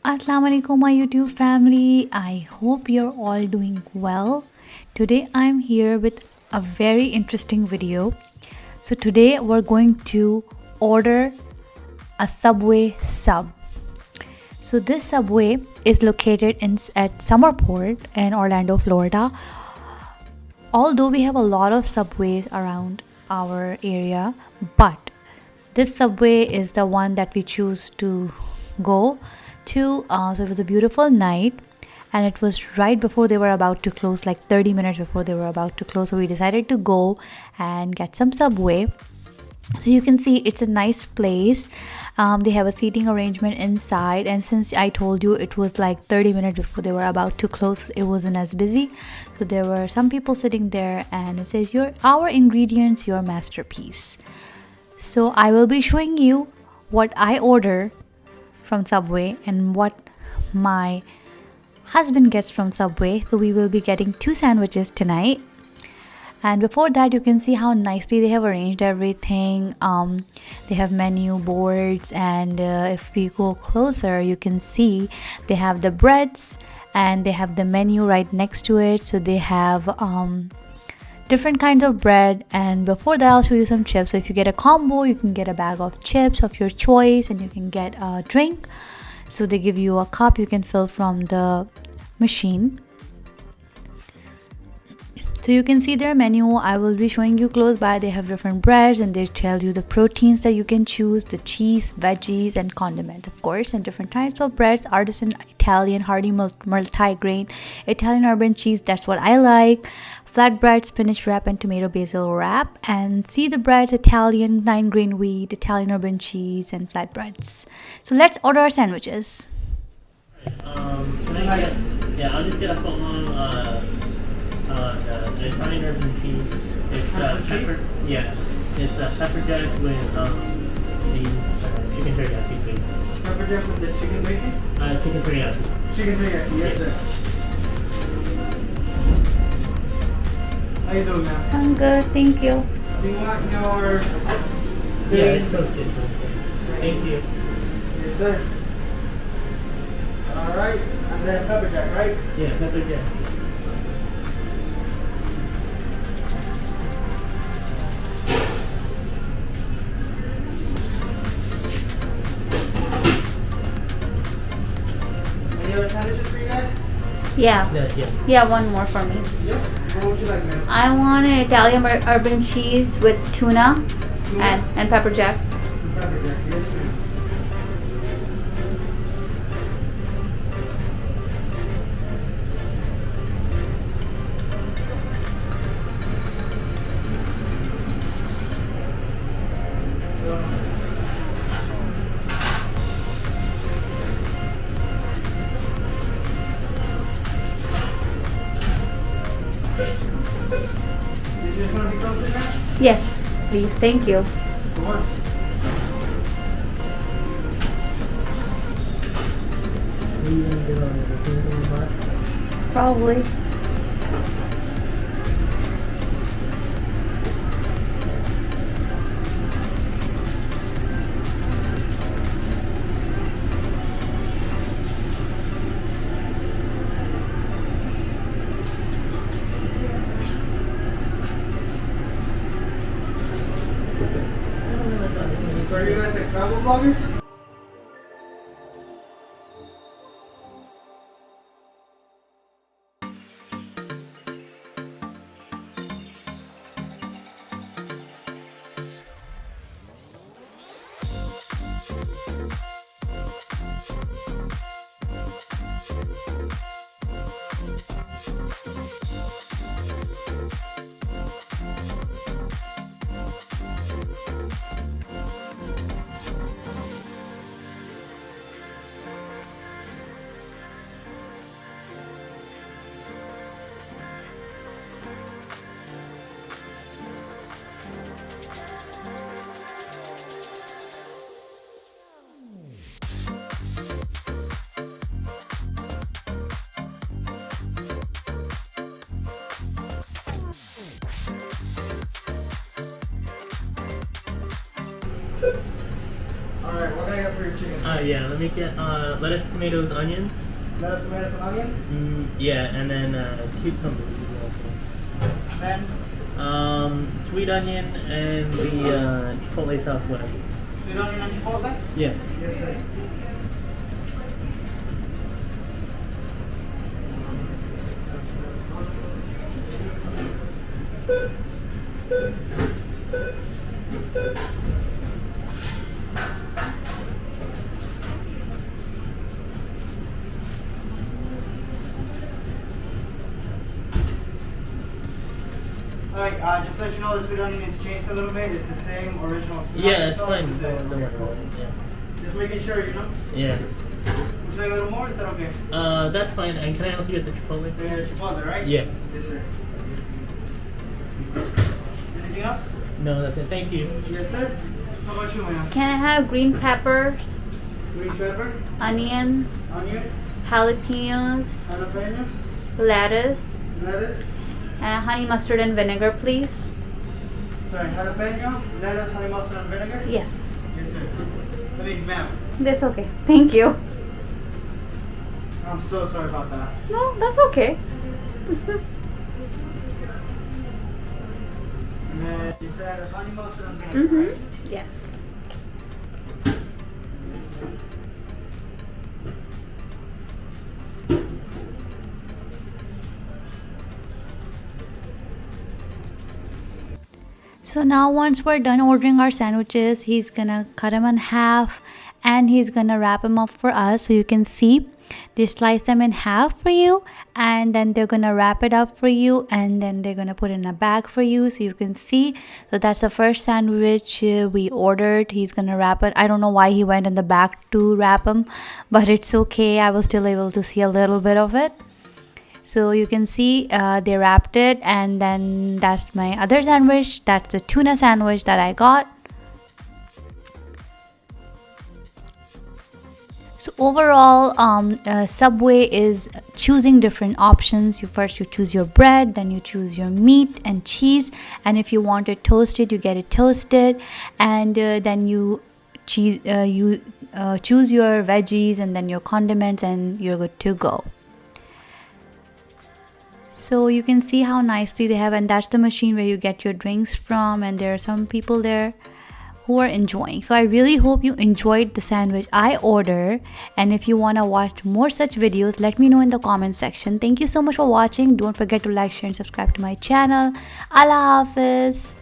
Assalamu alaikum, my YouTube family. I hope you're all doing well. Today I'm here with a very interesting video. So, today we're going to order a Subway sub. So, this Subway is located at Summerport in Orlando, Florida. Although we have a lot of subways around our area, but this subway is the one that we choose to go to. So it was a beautiful night, and it was right before they were about to close, like 30 minutes before they were about to close. So we decided to go and get some subway. So you can see it's a nice place. They have a seating arrangement inside, and since I told you it was like 30 minutes before they were about to close, it wasn't as busy. So there were some people sitting there, and it says our ingredients, your masterpiece. So I will be showing you what I order from Subway and what my husband gets from Subway. So we will be getting 2 sandwiches tonight. And before that, you can see how nicely they have arranged everything. They have menu boards, and if we go closer, you can see they have the breads and they have the menu right next to it. So they have different kinds of bread, and before that I'll show you some chips. So if you get a combo, you can get a bag of chips of your choice, and you can get a drink. So they give you a cup you can fill from the machine. So you can see their menu. I will be showing you close by. They have different breads, and they tell you the proteins that you can choose, the cheese, veggies, and condiments, of course, and different types of breads: artisan, Italian, hearty, multi-grain, Italian urban cheese. That's what I like. Flatbread, spinach wrap, and tomato basil wrap. And see the breads: Italian, 9-grain wheat, Italian urban cheese, and flatbreads. So let's order our sandwiches. Can I get, yeah, I'll just get a foot long, the Italian urban cheese. It's pepper, yeah, it's pepper jack with the chicken teriyaki, please. Pepper jack with the chicken bacon? Chicken teriyaki. Chicken teriyaki, yes sir. How you doing, ma'am? I'm good, thank you. Do you want your... Yeah, it's toasted. Thank you. Yes sir. Alright, and then pepper jack, right? Yeah, pepper jack. Any other sandwiches for you guys? Yeah, one more for me. Yep. What would you like, ma'am? I want an Italian urban cheese with tuna and pepper jack. Pepper jack, yes ma'am. Is this going to be toasted, ma'am? Yes, please, thank you. Of course. Probably. So are you guys like travel vloggers? Alright, what can I get for your chicken? Yeah, let me get lettuce, tomatoes, onions. Lettuce, tomatoes, and onions? Yeah, and then cucumbers as And well. Sweet onion and the chipotle sauce wet. sweet onion and chipotle? Yeah. Yes, sir. Alright, just to let you know, the sweet onion is changed a little bit. It's the same original sweet Yeah, onion it's sauce. fine. It's Don't the- worry about it. Just making sure, you know. Yeah. Would you like a little more? Is that okay? That's fine. And can I also get the chipotle? The chipotle, right? Yeah. Yes, sir. Anything else? No, that's it. Thank you. Yes, sir. How about you, ma'am? Can I have green peppers, Green pepper, onions, onion, jalapenos, jalapenos, lettuce, lettuce. and honey mustard and vinegar, please? Sorry, jalapeno, lettuce, honey mustard, and vinegar? Yes. Yes, sir. I mean, ma'am. That's okay. Thank you. I'm so sorry about that. No, that's okay. And then you said honey mustard and vinegar, right? Yes. So now once we're done ordering our sandwiches, he's gonna cut them in half and he's gonna wrap them up for us. So you can see they slice them in half for you and then they're gonna wrap it up for you and then they're gonna put it in a bag for you so you can see. So that's the first sandwich we ordered. He's gonna wrap it. I don't know why he went in the back to wrap them, but it's okay. I was still able to see a little bit of it. So you can see they wrapped it, and then that's my other sandwich. That's the tuna sandwich that I got. So overall, Subway is choosing different options. You choose your bread, then you choose your meat and cheese, and if you want it toasted, you get it toasted, and then you choose your veggies and then your condiments, and you're good to go. So you can see how nicely they have, and that's the machine where you get your drinks from, and there are some people there who are enjoying. So I really hope you enjoyed the sandwich I ordered, and if you want to watch more such videos, let me know in the comment section. Thank you so much for watching. Don't forget to like, share and subscribe to my channel. Allah Hafiz.